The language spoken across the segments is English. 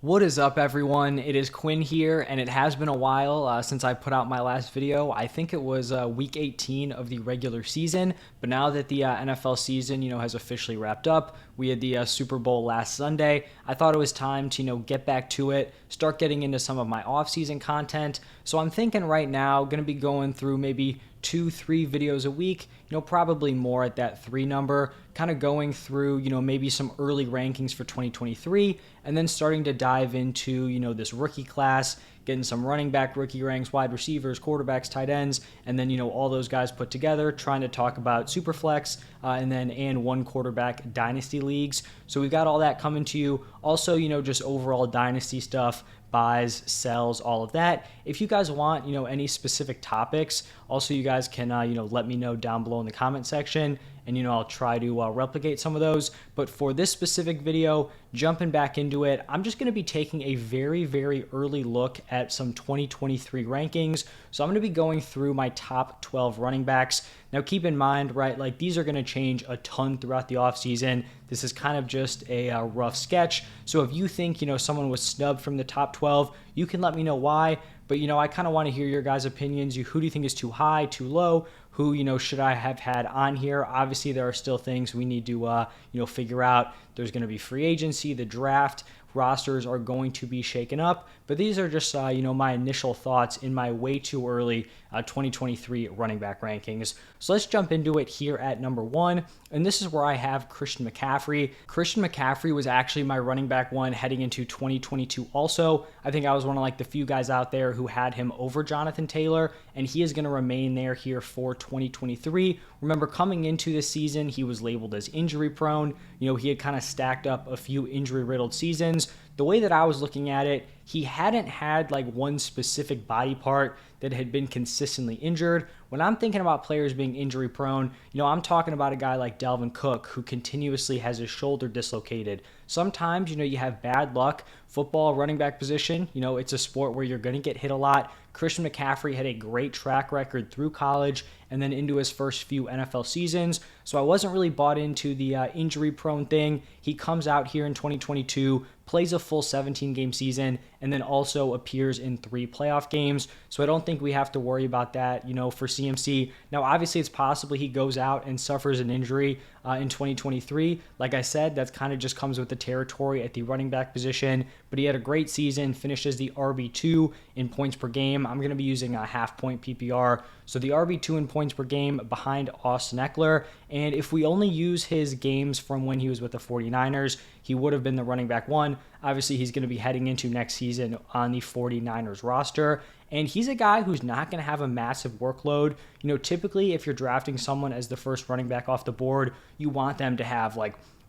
What is up, everyone? It is Quinn here, and it has been a while since I put out my last video. I think it was week 18 of the regular season, but now that the NFL season, has officially wrapped up, we had the Super Bowl last Sunday. I thought it was time to, get back to it, start getting into some of my off-season content. So I'm thinking right now, going to be going through maybe 2-3 videos a week, probably more at that 3 number, kind of going through, maybe some early rankings for 2023, and then starting to dive into, this rookie class, getting some running back rookie ranks, wide receivers, quarterbacks, tight ends, and then, all those guys put together, trying to talk about Superflex, and one quarterback dynasty leagues. So we've got all that coming to you. Also, just overall dynasty stuff, buys, sells, all of that. If you guys want, any specific topics, also you guys can, let me know down below in the comment section, and, I'll try to replicate some of those. But for this specific video, jumping back into it, I'm just going to be taking a very, very early look at some 2023 rankings. So I'm going to be going through my top 12 running backs. Now, keep in mind, right, like these are going to change a ton throughout the offseason. This is kind of just a rough sketch. So if you think, someone was snubbed from the top 12, you can let me know why. But, I kind of want to hear your guys' opinions. Who do you think is too high, too low? Who, should I have had on here? Obviously, there are still things we need to, figure out. There's going to be free agency, the draft, rosters are going to be shaken up. But these are just, my initial thoughts in my way too early 2023 running back rankings. So let's jump into it here at number 1. And this is where I have Christian McCaffrey. Christian McCaffrey was actually my running back 1 heading into 2022 also. I think I was one of the few guys out there who had him over Jonathan Taylor, and he is going to remain there here for 2023. Remember, coming into this season, he was labeled as injury prone. He had kind of stacked up a few injury riddled seasons. The way that I was looking at it, he hadn't had one specific body part that had been consistently injured. When I'm thinking about players being injury prone, I'm talking about a guy like Dalvin Cook who continuously has his shoulder dislocated. Sometimes, you have bad luck. Football, running back position, it's a sport where you're going to get hit a lot. Christian McCaffrey had a great track record through college and then into his first few NFL seasons. So I wasn't really bought into the injury prone thing. He comes out here in 2022, plays a full 17-game season, and then also appears in 3 playoff games. So I don't think we have to worry about that, for CMC. Now, obviously, it's possible he goes out and suffers an injury in 2023. Like I said, that kind of just comes with the territory at the running back position. But he had a great season, finished as the RB2 in points per game. I'm going to be using a half-point PPR. So the RB2 in points per game behind Austin Ekeler. And if we only use his games from when he was with the 49ers, he would have been the running back 1. Obviously, he's going to be heading into next season on the 49ers roster. And he's a guy who's not going to have a massive workload. Typically, if you're drafting someone as the first running back off the board, you want them to have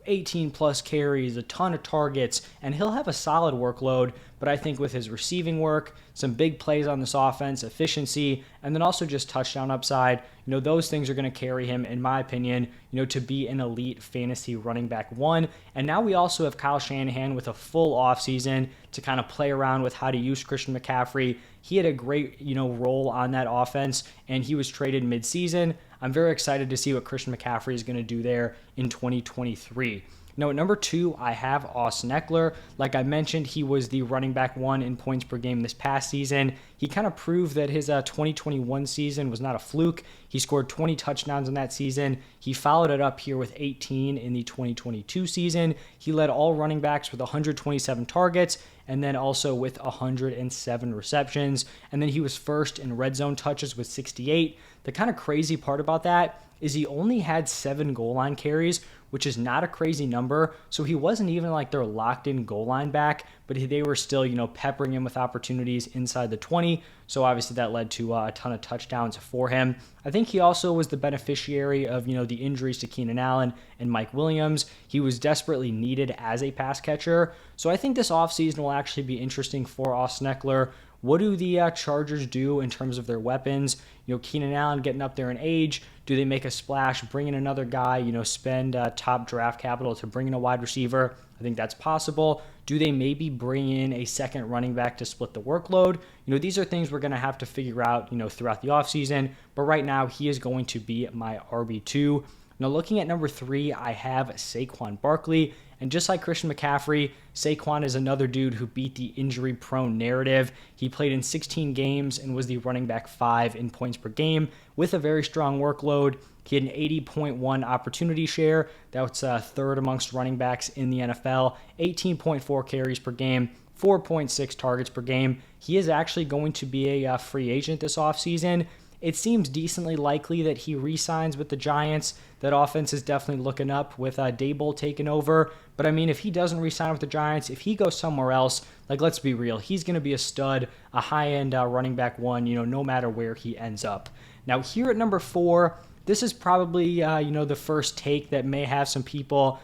18 plus carries, a ton of targets, and he'll have a solid workload. But I think with his receiving work, some big plays on this offense, efficiency, and then also just touchdown upside, those things are going to carry him, in my opinion, to be an elite fantasy running back 1. And now we also have Kyle Shanahan with a full offseason to kind of play around with how to use Christian McCaffrey. He had a great, role on that offense, and he was traded midseason. I'm very excited to see what Christian McCaffrey is going to do there in 2023. Now, at number 2, I have Austin Ekeler. Like I mentioned, he was the running back 1 in points per game this past season. He kind of proved that his 2021 season was not a fluke. He scored 20 touchdowns in that season. He followed it up here with 18 in the 2022 season. He led all running backs with 127 targets, and then also with 107 receptions. And then he was first in red zone touches with 68. The kind of crazy part about that is he only had 7 goal line carries, which is not a crazy number. So he wasn't even their locked in goal line back, but they were still, peppering him with opportunities inside the 20. So obviously that led to a ton of touchdowns for him. I think he also was the beneficiary of, the injuries to Keenan Allen and Mike Williams. He was desperately needed as a pass catcher. So I think this offseason will actually be interesting for Austin Ekeler. What do the Chargers do in terms of their weapons? Keenan Allen getting up there in age. Do they make a splash, bring in another guy, spend top draft capital to bring in a wide receiver? I think that's possible. Do they maybe bring in a second running back to split the workload? These are things we're going to have to figure out, throughout the offseason. But right now, he is going to be my RB2. Now, looking at number 3, I have Saquon Barkley. And just like Christian McCaffrey, Saquon is another dude who beat the injury-prone narrative. He played in 16 games and was the running back 5 in points per game with a very strong workload. He had an 80.1 opportunity share. That's third amongst running backs in the NFL. 18.4 carries per game, 4.6 targets per game. He is actually going to be a free agent this offseason. It seems decently likely that he re-signs with the Giants. That offense is definitely looking up with Daboll taking over. But I mean, if he doesn't re-sign with the Giants, if he goes somewhere else, like, let's be real, he's going to be a stud, a high-end running back 1, no matter where he ends up. Now here at number 4, this is probably, the first take that may have some people,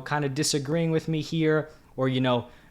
kind of disagreeing with me here, or,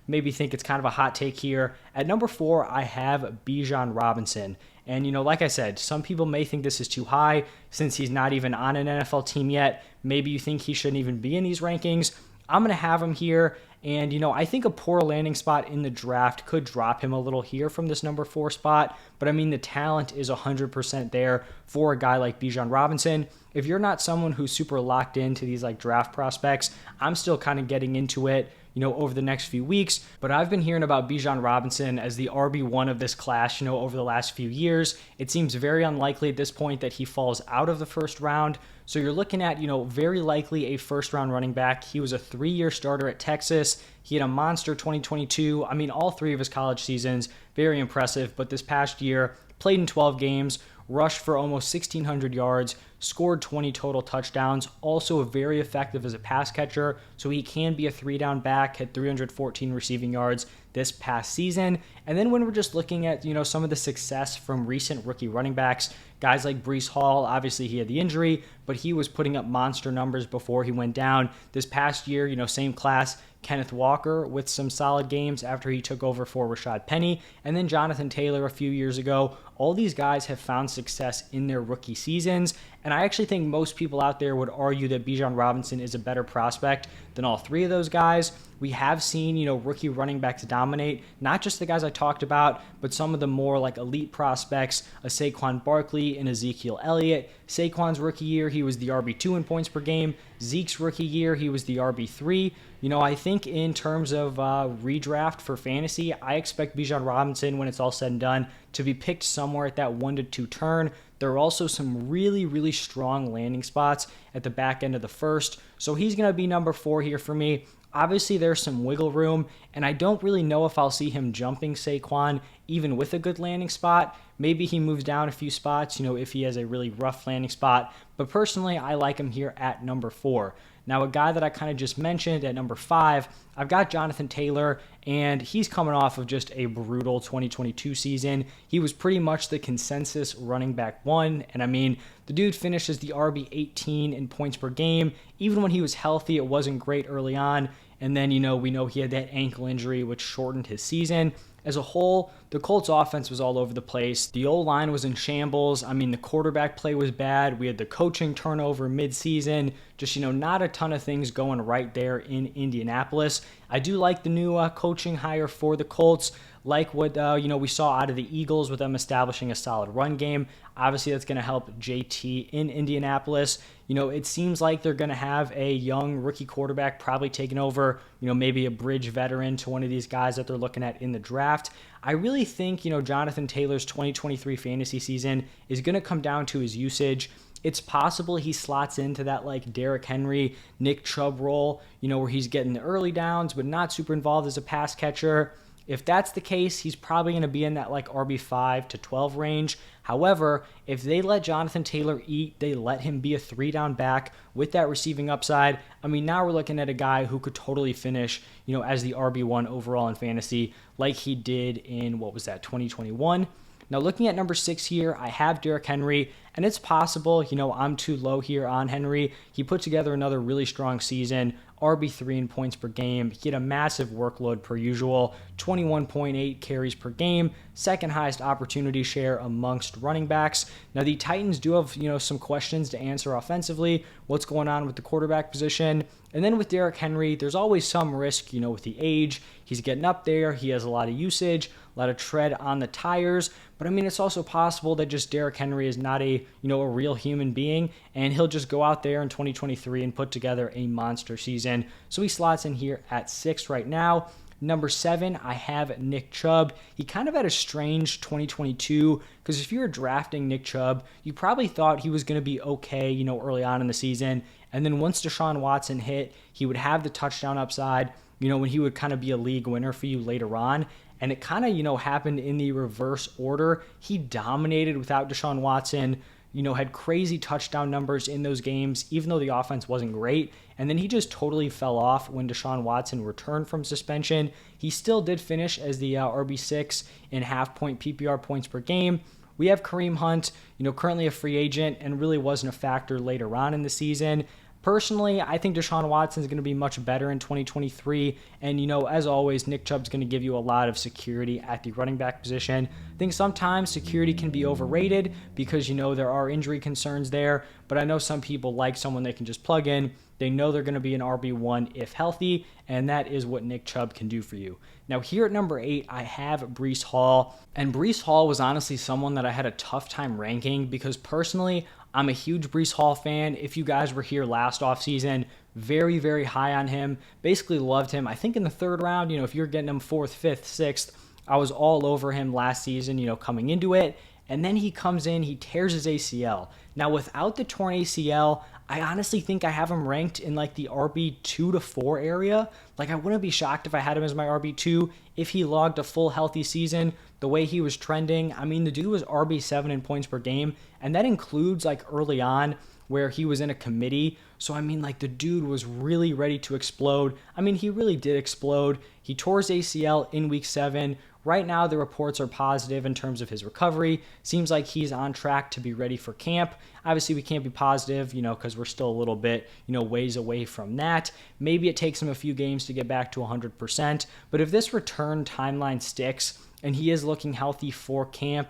maybe think it's kind of a hot take here. At number 4, I have Bijan Robinson. And, like I said, some people may think this is too high since he's not even on an NFL team yet. Maybe you think he shouldn't even be in these rankings. I'm going to have him here. And, I think a poor landing spot in the draft could drop him a little here from this number 4 spot. But, I mean, the talent is 100% there for a guy like Bijan Robinson. If you're not someone who's super locked into these, draft prospects, I'm still kind of getting into it, over the next few weeks. But I've been hearing about Bijan Robinson as the RB1 of this class, over the last few years. It seems very unlikely at this point that he falls out of the first round. So you're looking at, very likely a first-round running back. He was a 3-year starter at Texas. He had a monster 2022. I mean, all 3 of his college seasons, very impressive. But this past year, played in 12 games, rushed for almost 1,600 yards, scored 20 total touchdowns, also very effective as a pass catcher, so he can be a 3-down back, had 314 receiving yards this past season. And then when we're just looking at, some of the success from recent rookie running backs, guys like Breece Hall, obviously he had the injury, but he was putting up monster numbers before he went down. This past year, same class, Kenneth Walker with some solid games after he took over for Rashad Penny, and then Jonathan Taylor a few years ago. All these guys have found success in their rookie seasons, and I actually think most people out there would argue that Bijan Robinson is a better prospect than all 3 of those guys. We have seen, rookie running backs dominate, not just the guys I talked about, but some of the more elite prospects, a Saquon Barkley and Ezekiel Elliott. Saquon's rookie year, he was the RB2 in points per game. Zeke's rookie year, he was the RB3. I think in terms of redraft for fantasy, I expect Bijan Robinson, when it's all said and done, to be picked somewhere at that 1 to 2 turn. There are also some really, really strong landing spots at the back end of the first. So he's going to be number 4 here for me. Obviously, there's some wiggle room, and I don't really know if I'll see him jumping Saquon, even with a good landing spot. Maybe he moves down a few spots, if he has a really rough landing spot. But personally, I like him here at number 4. Now, a guy that I kind of just mentioned at number 5, I've got Jonathan Taylor, and he's coming off of just a brutal 2022 season. He was pretty much the consensus running back 1, and I mean, the dude finishes the RB 18 in points per game. Even when he was healthy, it wasn't great early on, and then, we know he had that ankle injury, which shortened his season. As a whole, the Colts offense was all over the place. The O-line was in shambles. I mean, the quarterback play was bad. We had the coaching turnover mid-season. Just, not a ton of things going right there in Indianapolis. I do like the new coaching hire for the Colts. Like what, we saw out of the Eagles with them establishing a solid run game. Obviously, that's going to help JT in Indianapolis. It seems like they're going to have a young rookie quarterback probably taking over, maybe a bridge veteran to one of these guys that they're looking at in the draft. I really think, Jonathan Taylor's 2023 fantasy season is going to come down to his usage. It's possible he slots into that Derrick Henry, Nick Chubb role, where he's getting the early downs but not super involved as a pass catcher. If that's the case, he's probably going to be in that RB5 to 12 range. However, if they let Jonathan Taylor eat, they let him be a 3-down back with that receiving upside. I mean, now we're looking at a guy who could totally finish, as the RB1 overall in fantasy, like he did in, 2021. Now, looking at number 6 here, I have Derrick Henry, and it's possible, I'm too low here on Henry. He put together another really strong season, RB3 in points per game. He had a massive workload per usual, 21.8 carries per game, second highest opportunity share amongst running backs. Now, the Titans do have, some questions to answer offensively. What's going on with the quarterback position? And then with Derrick Henry, there's always some risk, with the age. He's getting up there. He has a lot of usage, a lot of tread on the tires. But I mean, it's also possible that just Derrick Henry is not a actually, a real human being, and he'll just go out there in 2023 and put together a monster season. So he slots in here at 6 right now. Number 7, I have Nick Chubb. He kind of had a strange 2022 because if you were drafting Nick Chubb, you probably thought he was going to be okay, early on in the season. And then once Deshaun Watson hit, he would have the touchdown upside, when he would kind of be a league winner for you later on. And it kind of, happened in the reverse order. He dominated without Deshaun Watson, had crazy touchdown numbers in those games, even though the offense wasn't great. And then he just totally fell off when Deshaun Watson returned from suspension. He still did finish as the RB6 in half-point PPR points per game. We have Kareem Hunt, currently a free agent and really wasn't a factor later on in the season. Personally, I think Deshaun Watson is going to be much better in 2023. And, as always, Nick Chubb's going to give you a lot of security at the running back position. I think sometimes security can be overrated because, there are injury concerns there. But I know some people like someone they can just plug in. They know they're going to be an RB1 if healthy, and that is what Nick Chubb can do for you. Now, here at number 8, I have Breece Hall. And Breece Hall was honestly someone that I had a tough time ranking because personally, I'm a huge Breece Hall fan. If you guys were here last offseason, very, very high on him. Basically loved him. I think in the 3rd round, if you're getting him 4th, 5th, 6th, I was all over him last season, coming into it. And then he comes in, he tears his ACL. Now, without the torn ACL, I honestly think I have him ranked in like the RB2 to 4 area. Like, I wouldn't be shocked if I had him as my RB2 if he logged a full healthy season the way he was trending. I mean, the dude was RB7 in points per game, and that includes like early on where he was in a committee. So, I mean, like, the dude was really ready to explode. I mean, he really did explode. He tore his ACL in week 7. Right now, the reports are positive in terms of his recovery. Seems like he's on track to be ready for camp. Obviously, we can't be positive, because we're still a little bit, ways away from that. Maybe it takes him a few games to get back to 100%. But if this return timeline sticks and he is looking healthy for camp,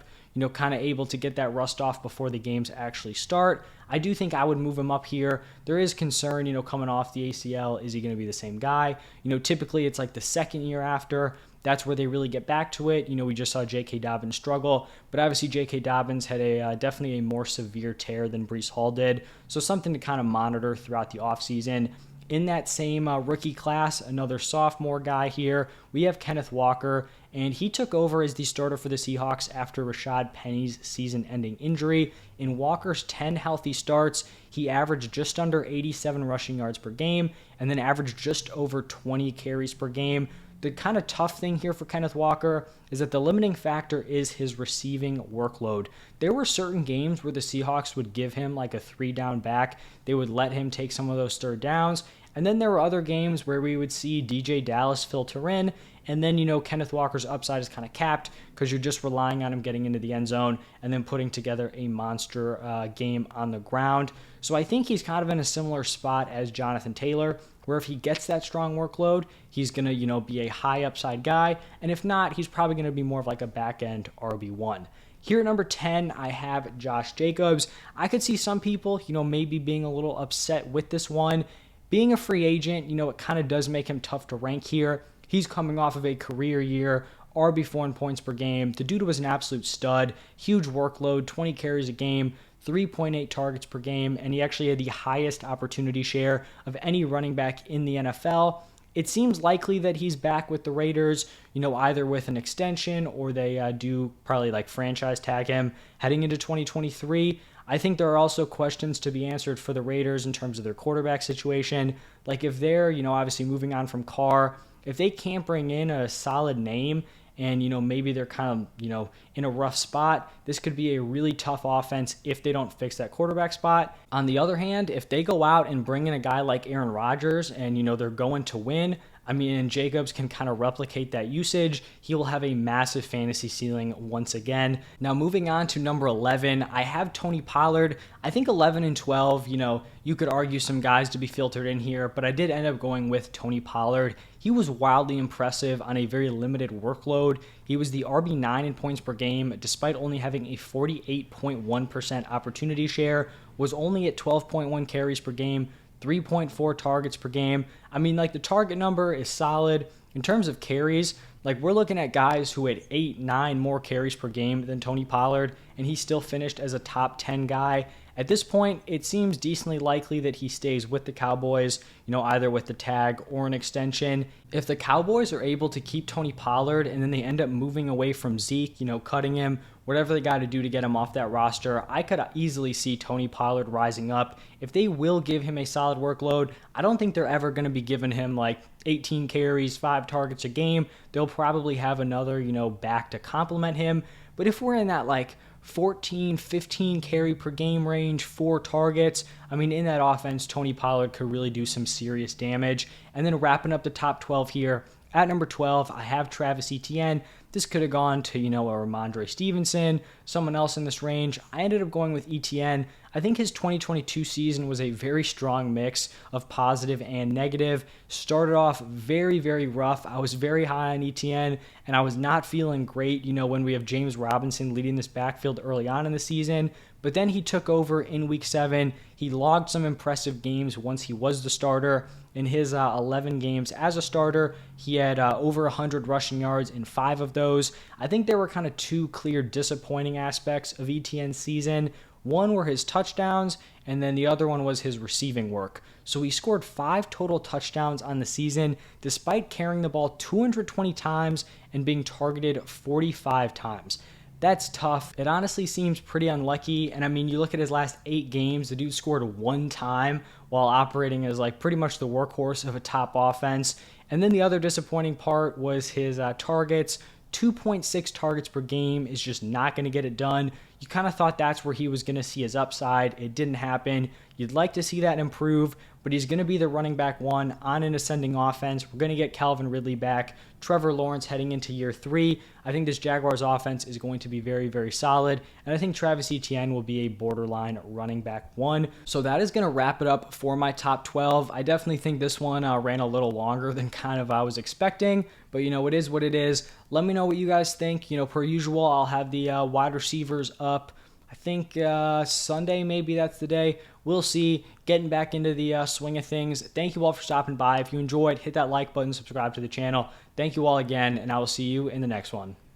kind of able to get that rust off before the games actually start, I do think I would move him up here. There is concern, coming off the ACL. Is he going to be the same guy? Typically it's like the 2nd year after. That's where they really get back to it. We just saw J.K. Dobbins struggle, but obviously J.K. Dobbins had a definitely a more severe tear than Breece Hall did. So something to kind of monitor throughout the offseason. In that same rookie class, another sophomore guy here, we have Kenneth Walker, and he took over as the starter for the Seahawks after Rashad Penny's season-ending injury. In Walker's 10 healthy starts, he averaged just under 87 rushing yards per game, and then averaged just over 20 carries per game. The kind of tough thing here for Kenneth Walker is that the limiting factor is his receiving workload. There were certain games where the Seahawks would give him like a 3-down back. They would let him take some of those 3rd downs. And then there were other games where we would see DJ Dallas filter in. And then, Kenneth Walker's upside is kind of capped because you're just relying on him getting into the end zone and then putting together a monster game on the ground. So I think he's kind of in a similar spot as Jonathan Taylor, where if he gets that strong workload, he's going to, be a high upside guy. And if not, he's probably going to be more of like a back-end RB1. Here at number 10, I have Josh Jacobs. I could see some people, maybe being a little upset with this one. Being a free agent, it kind of does make him tough to rank here. He's coming off of a career year, RB4 in points per game. The dude was an absolute stud, huge workload, 20 carries a game, 3.8 targets per game, and he actually had the highest opportunity share of any running back in the NFL. It seems likely that he's back with the Raiders, either with an extension or they do probably like franchise tag him heading into 2023. I think there are also questions to be answered for the Raiders in terms of their quarterback situation. Like if they're, obviously moving on from Carr, if they can't bring in a solid name and, maybe they're kind of, in a rough spot, this could be a really tough offense if they don't fix that quarterback spot. On the other hand, if they go out and bring in a guy like Aaron Rodgers and, they're going to win, I mean, and Jacobs can kind of replicate that usage, he will have a massive fantasy ceiling once again. Now, moving on to number 11, I have Tony Pollard. I think 11 and 12, you could argue some guys to be filtered in here, but I did end up going with Tony Pollard. He was wildly impressive on a very limited workload. He was the RB9 in points per game, despite only having a 48.1% opportunity share, was only at 12.1 carries per game, 3.4 targets per game. I mean, like the target number is solid. In terms of carries, Like, we're looking at guys who had 8, 9 more carries per game than Tony Pollard, and he still finished as a top 10 guy. At this point, it seems decently likely that he stays with the Cowboys, either with the tag or an extension. If the Cowboys are able to keep Tony Pollard and then they end up moving away from Zeke, cutting him, whatever they got to do to get him off that roster, I could easily see Tony Pollard rising up. If they will give him a solid workload, I don't think they're ever going to be giving him like 18 carries, 5 targets a game. They'll probably have another, back to complement him. But if we're in that like 14, 15 carry per game range, 4 targets. In that offense, Tony Pollard could really do some serious damage. And then wrapping up the top 12 here, at number 12, I have Travis Etienne. This could have gone to, a Ramondre Stevenson, someone else in this range. I ended up going with Etienne. I think his 2022 season was a very strong mix of positive and negative. Started off very, very rough. I was very high on Etienne, and I was not feeling great, when we have James Robinson leading this backfield early on in the season. But then he took over in Week 7. He logged some impressive games once he was the starter. In his 11 games as a starter, he had over 100 rushing yards in 5 of those. I think there were kind of 2 clear disappointing aspects of Etienne's season. One were his touchdowns, and then the other one was his receiving work. So he scored 5 total touchdowns on the season, despite carrying the ball 220 times and being targeted 45 times. That's tough. It honestly seems pretty unlucky. And you look at his last 8 games, the dude scored 1 time while operating as like pretty much the workhorse of a top offense. And then the other disappointing part was his targets. 2.6 targets per game is just not going to get it done. You kind of thought that's where he was going to see his upside. It didn't happen. You'd like to see that improve, but he's going to be the running back 1 on an ascending offense. We're going to get Calvin Ridley back. Trevor Lawrence heading into year 3. I think this Jaguars offense is going to be very, very solid, and I think Travis Etienne will be a borderline running back 1. So that is going to wrap it up for my top 12. I definitely think this one ran a little longer than kind of I was expecting, but it is what it is. Let me know what you guys think. Per usual, I'll have the wide receivers up. I think Sunday, maybe that's the day. We'll see. Getting back into the swing of things. Thank you all for stopping by. If you enjoyed, hit that like button, subscribe to the channel. Thank you all again, and I will see you in the next one.